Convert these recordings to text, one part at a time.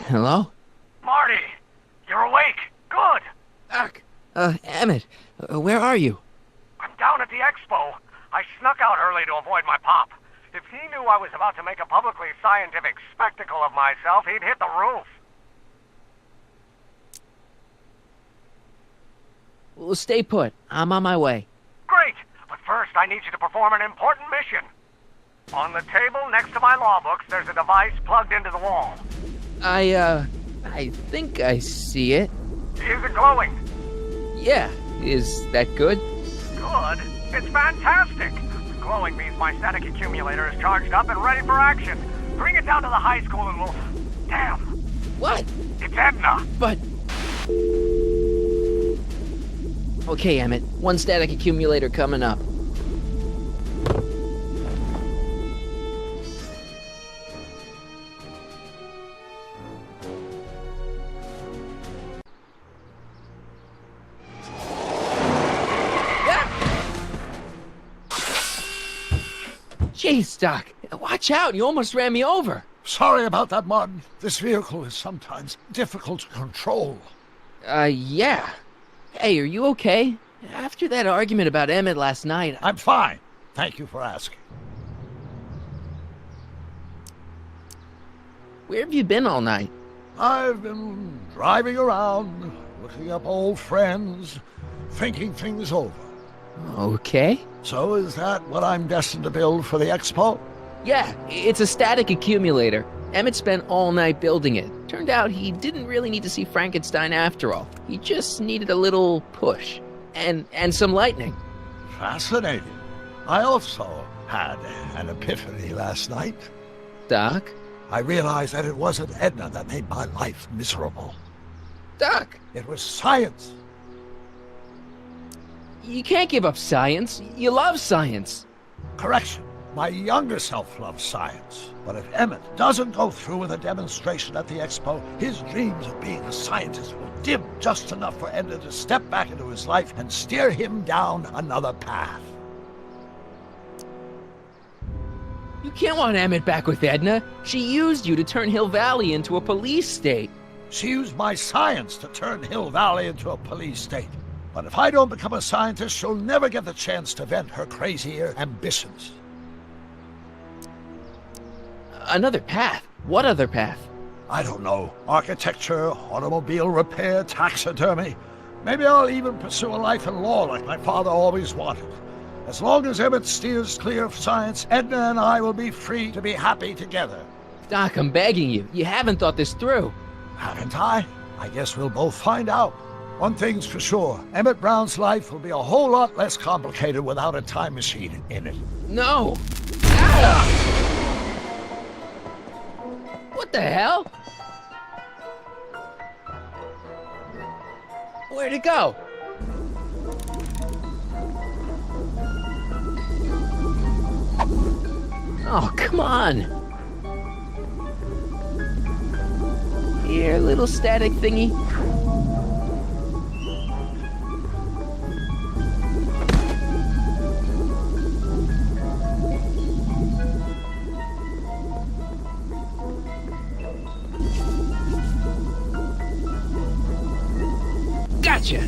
Hello? Marty! You're awake! Good! Doc! Emmett, where are you? I'm down at the expo. I snuck out early to avoid my pop. If he knew I was about to make a publicly scientific spectacle of myself, he'd hit the roof. Well, stay put. I'm on my way. Great! But first, I need you to perform an important mission. On the table next to my law books, there's a device plugged into the wall. I think I see it. Is it glowing? Yeah. Is that good? Good? It's fantastic! Glowing means my static accumulator is charged up and ready for action. Bring it down to the high school and we'll... Damn! What? It's Edna! But... Okay, Emmett. One static accumulator coming up. Jeez, Doc. Watch out. You almost ran me over. Sorry about that, Martin. This vehicle is sometimes difficult to control. Yeah. Hey, are you okay? After that argument about Emmett last night... I'm fine. Thank you for asking. Where have you been all night? I've been driving around, looking up old friends, thinking things over. Okay. So is that what I'm destined to build for the expo? Yeah, it's a static accumulator. Emmett spent all night building it. Turned out he didn't really need to see Frankenstein after all. He just needed a little push. And some lightning. Fascinating. I also had an epiphany last night. Doc? I realized that it wasn't Edna that made my life miserable. Doc! It was science. You can't give up science. You love science. Correction. My younger self loves science. But if Emmett doesn't go through with a demonstration at the expo, his dreams of being a scientist will dim just enough for Edna to step back into his life and steer him down another path. You can't want Emmett back with Edna. She used you to turn Hill Valley into a police state. She used my science to turn Hill Valley into a police state. But if I don't become a scientist, she'll never get the chance to vent her crazier ambitions. Another path? What other path? I don't know. Architecture, automobile repair, taxidermy. Maybe I'll even pursue a life in law like my father always wanted. As long as Emmett steers clear of science, Edna and I will be free to be happy together. Doc, I'm begging you. You haven't thought this through. Haven't I? I guess we'll both find out. One thing's for sure. Emmett Brown's life will be a whole lot less complicated without a time machine in it. No! Ah! What the hell? Where'd it go? Oh, come on. Here, little static thingy. Gotcha!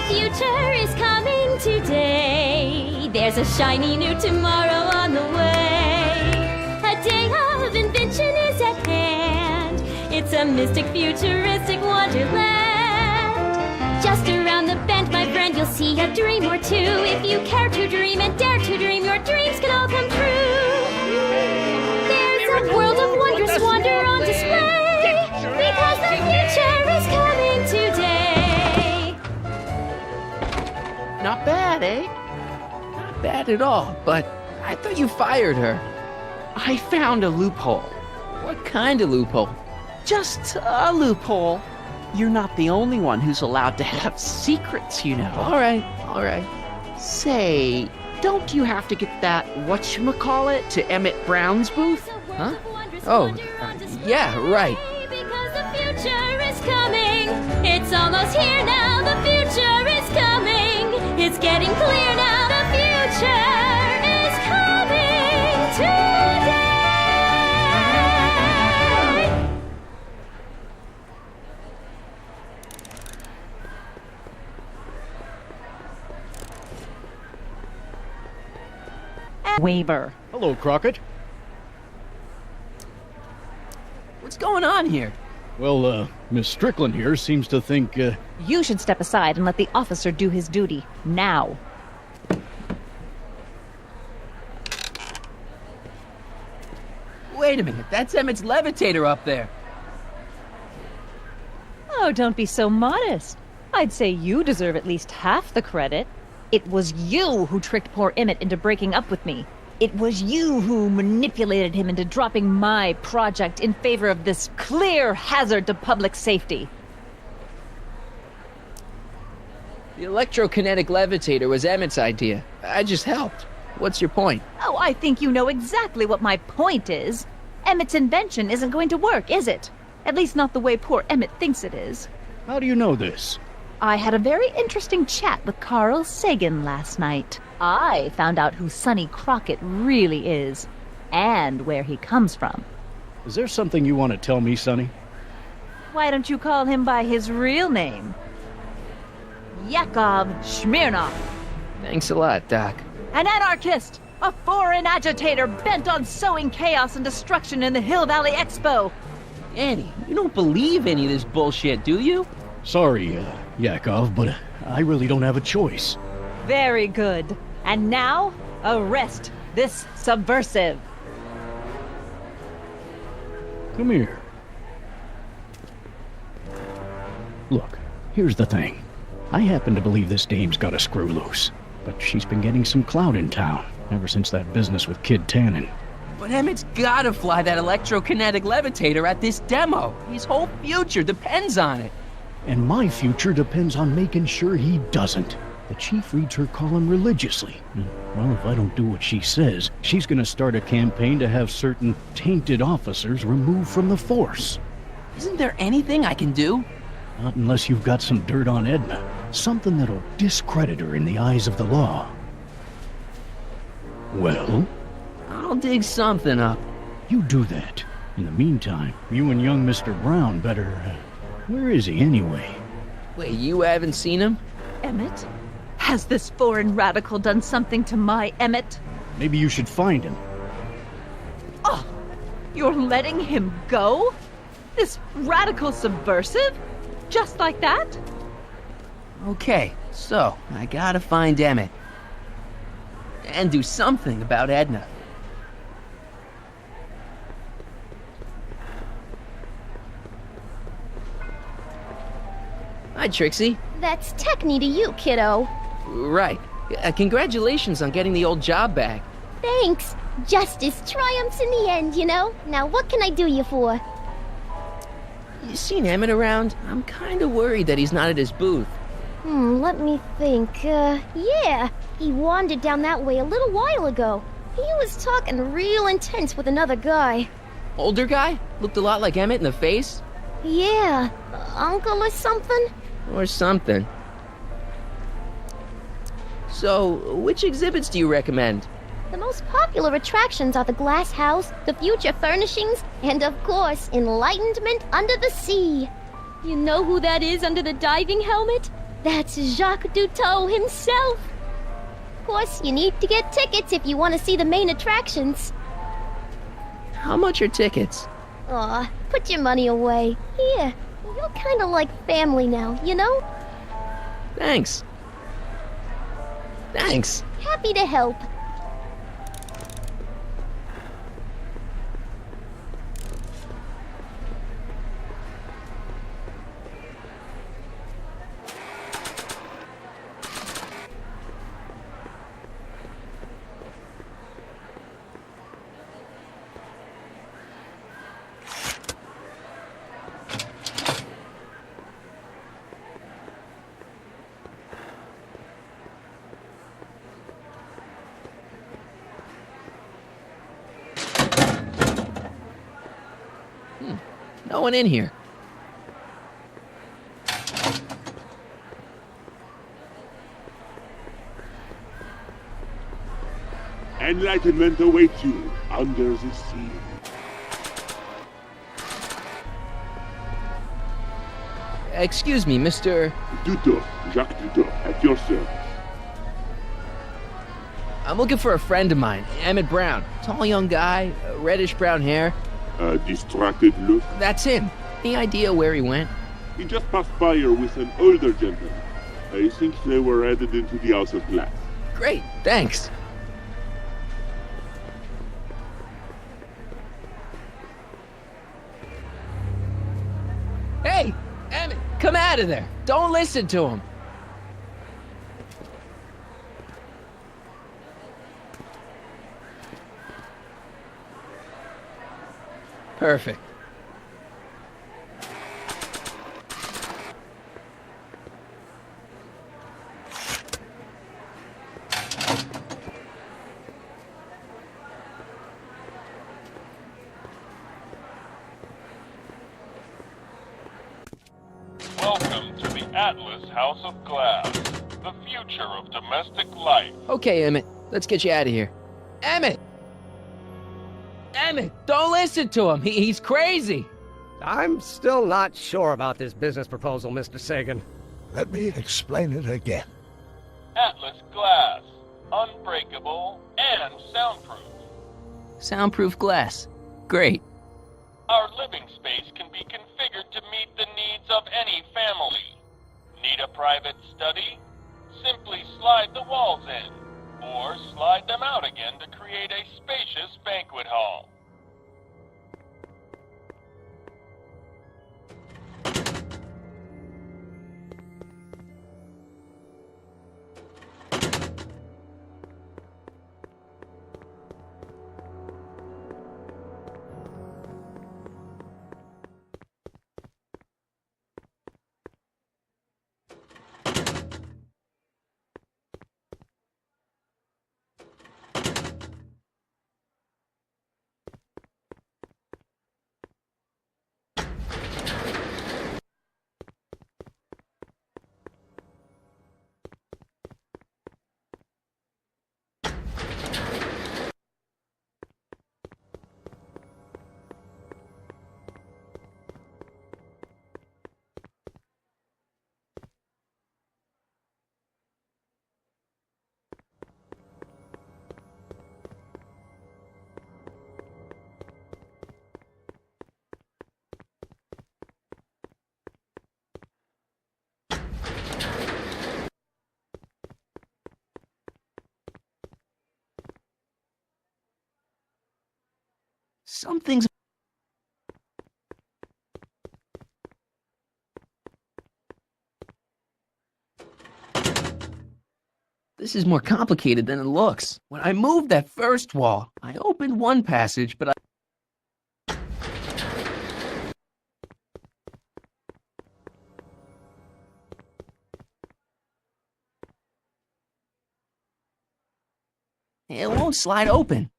Future is coming today. There's a shiny new tomorrow on the way. A day of invention is at hand. It's a mystic, futuristic wonderland. Just around the bend, my friend, you'll see a dream or two. If you care to dream and dare to dream, your dreams can all come true. There's a world of wondrous wonder on display. Because the future is coming today. Not bad, eh? Not bad at all, but I thought you fired her. I found a loophole. What kind of loophole? just a loophole. You're not the only one who's allowed to have secrets, you know. All right. Say, don't you have to get that whatchamacallit to Emmett Brown's booth? Huh? Oh, yeah, right. Because the future is coming. It's almost here now. The future is coming. It's getting clear now. The future is coming today. Waiver. Hello, Crockett. What's going on here? Well, Miss Strickland here seems to think, You should step aside and let the officer do his duty. Now. Wait a minute, that's Emmett's levitator up there. Oh, don't be so modest. I'd say you deserve at least half the credit. It was you who tricked poor Emmett into breaking up with me. It was you who manipulated him into dropping my project in favor of this clear hazard to public safety. The electrokinetic levitator was Emmett's idea. I just helped. What's your point? Oh, I think you know exactly what my point is. Emmett's invention isn't going to work, is it? At least not the way poor Emmett thinks it is. how do you know this? I had a very interesting chat with Carl Sagan last night. I found out who Sonny Crockett really is, and where he comes from. Is there something you want to tell me, Sonny? Why don't you call him by his real name? Yakov Smirnov. Thanks a lot, Doc. An anarchist! A foreign agitator bent on sowing chaos and destruction in the Hill Valley Expo! Annie, you don't believe any of this bullshit, do you? Sorry, Yakov, but I really don't have a choice. Very good. And now, arrest this subversive. Come here. Look, here's the thing. I happen to believe this dame's got a screw loose, but she's been getting some clout in town ever since that business with Kid Tannen. But Emmett's gotta fly that electrokinetic levitator at this demo. His whole future depends on it. And my future depends on making sure he doesn't. The chief reads her column religiously. Well, if I don't do what she says, she's gonna start a campaign to have certain tainted officers removed from the force. Isn't there anything I can do? Not unless you've got some dirt on Edna. Something that'll discredit her in the eyes of the law. Well? I'll dig something up. You do that. In the meantime, you and young Mr. Brown better... where is he anyway? Wait, you haven't seen him? Emmett? Has this foreign radical done something to my Emmett? Maybe you should find him. Oh, you're letting him go? This radical subversive? Just like that? Okay, so I gotta find Emmett. And do something about Edna. Hi, Trixie. That's techni to you, kiddo. Right. Congratulations on getting the old job back. Thanks. Justice triumphs in the end, you know? Now what can I do you for? You seen Emmett around? I'm kinda worried that he's not at his booth. Let me think. Yeah. He wandered down that way a little while ago. He was talking real intense with another guy. Older guy? Looked a lot like Emmett in the face? Yeah. Uncle or something? Or something. So, which exhibits do you recommend? The most popular attractions are the Glass House, the Future Furnishings, and of course, Enlightenment Under the Sea. You know who that is under the diving helmet? That's Jacques Cousteau himself. Of course, you need to get tickets if you want to see the main attractions. How much are tickets? Aw, put your money away. Here, you're kind of like family now, you know? Thanks. Thanks. Happy to help. No one in here. Enlightenment awaits you under the sea. Excuse me, Mr. Docteur, Jacques Docteur, at your service. I'm looking for a friend of mine, Emmett Brown. Tall young guy, reddish-brown hair. A distracted look. That's him. Any idea where he went? He just passed by here with an older gentleman. I think they were headed into the House of Glass. Great, thanks. Hey, Emmett, come out of there. Don't listen to him. Perfect. Welcome to the Atlas House of Glass, the future of domestic life. Okay, Emmett, let's get you out of here. Emmett! Emmett, don't listen to him. He's crazy. I'm still not sure about this business proposal, Mr. Sagan. Let me explain it again. Atlas Glass, unbreakable and soundproof. Soundproof glass. Great. Our living space can be configured to meet the needs of any family. Need a private study? Simply slide the walls in, or slide them out again to create a spacious banquet hall. Something's... This is more complicated than it looks. When I moved that first wall, I opened one passage, but it won't slide open.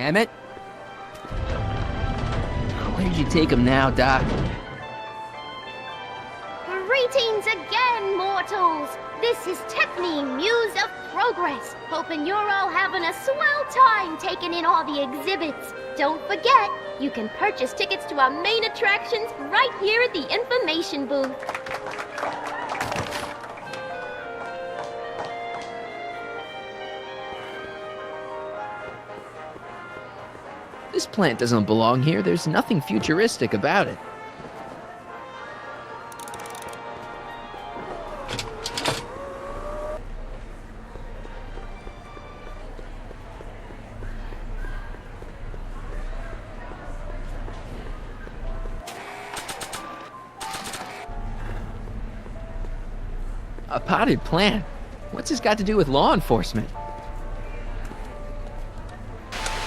Emmett? Where'd you take him now, Doc? Greetings again, mortals! This is Techne, Muse of Progress. Hoping you're all having a swell time taking in all the exhibits. Don't forget, you can purchase tickets to our main attractions right here at the information booth. This plant doesn't belong here. There's nothing futuristic about it. A potted plant? What's this got to do with law enforcement?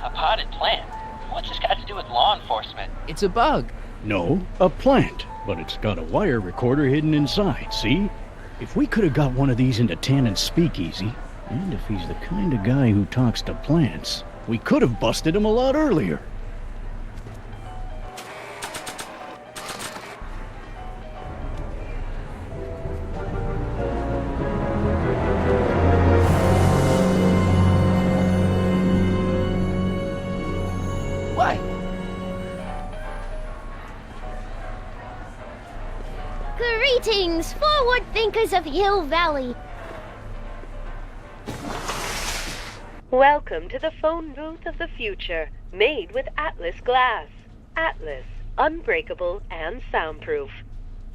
A potted plant? What's this got to do with law enforcement? It's a bug. No, a plant. But it's got a wire recorder hidden inside, see? If we could have got one of these into Tannen's speakeasy, and if he's the kind of guy who talks to plants, we could have busted him a lot earlier. What? Greetings, forward thinkers of Hill Valley. Welcome to the phone booth of the future, made with Atlas glass. Atlas, unbreakable and soundproof.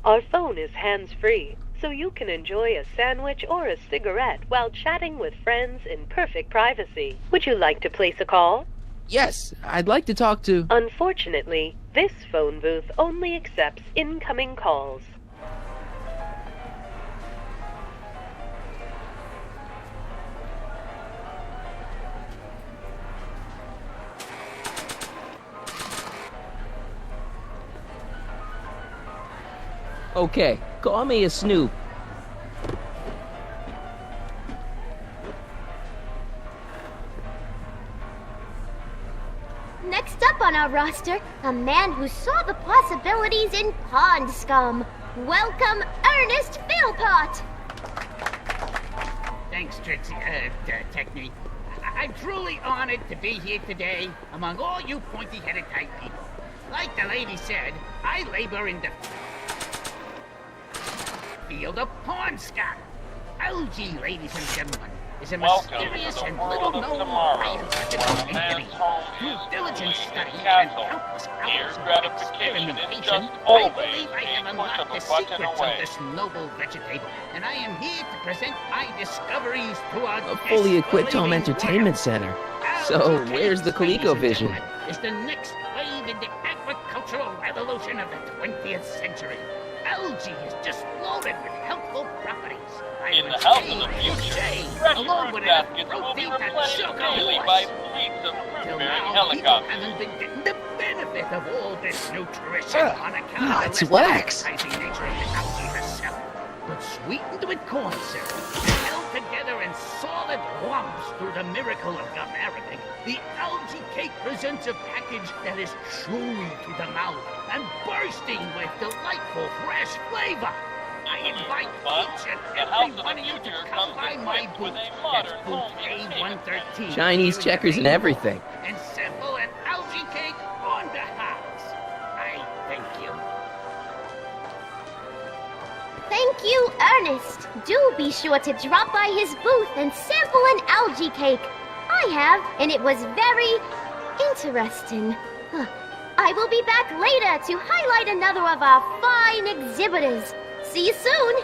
Our phone is hands-free, so you can enjoy a sandwich or a cigarette while chatting with friends in perfect privacy. Would you like to place a call? Yes, I'd like to talk to... Unfortunately, this phone booth only accepts incoming calls. Okay, call me a snoop. Next up on our roster, a man who saw the possibilities in pond scum. Welcome, Ernest Philpott! Thanks, Trixie, Techne. I'm truly honored to be here today among all you pointy-headed type people. Like the lady said, I labor in the field of pond scum. Algae, ladies and gentlemen, is a mysterious and little-known biological entity. Through diligent study and countless hours of experimentation, I believe I have unlocked the secrets of this noble vegetable, and I am here to present my discoveries to our A fully equipped home entertainment center. So, where's the ColecoVision? Is the next wave in the agricultural revolution of the 20th century. Algae is just loaded with helpful properties. In the house of the future, fresh fruit baskets will be replenished daily by fleets of fruit-bearing helicopters. Haven't been getting the benefit of all this nutrition on account of it's the wax. appetizing nature of the algae herself. But sweetened with corn syrup and held together in solid lumps through the miracle of gum arabic, the algae cake presents a package that is chewy to the mouth and bursting with delightful fresh flavor. I invite each and every one of you to come by my booth. That's booth A113. Chinese checkers and everything. And sample an algae cake on the house. I thank you. Thank you, Ernest. Do be sure to drop by his booth and sample an algae cake. I have, and it was very interesting. I will be back later to highlight another of our fine exhibitors. See you soon!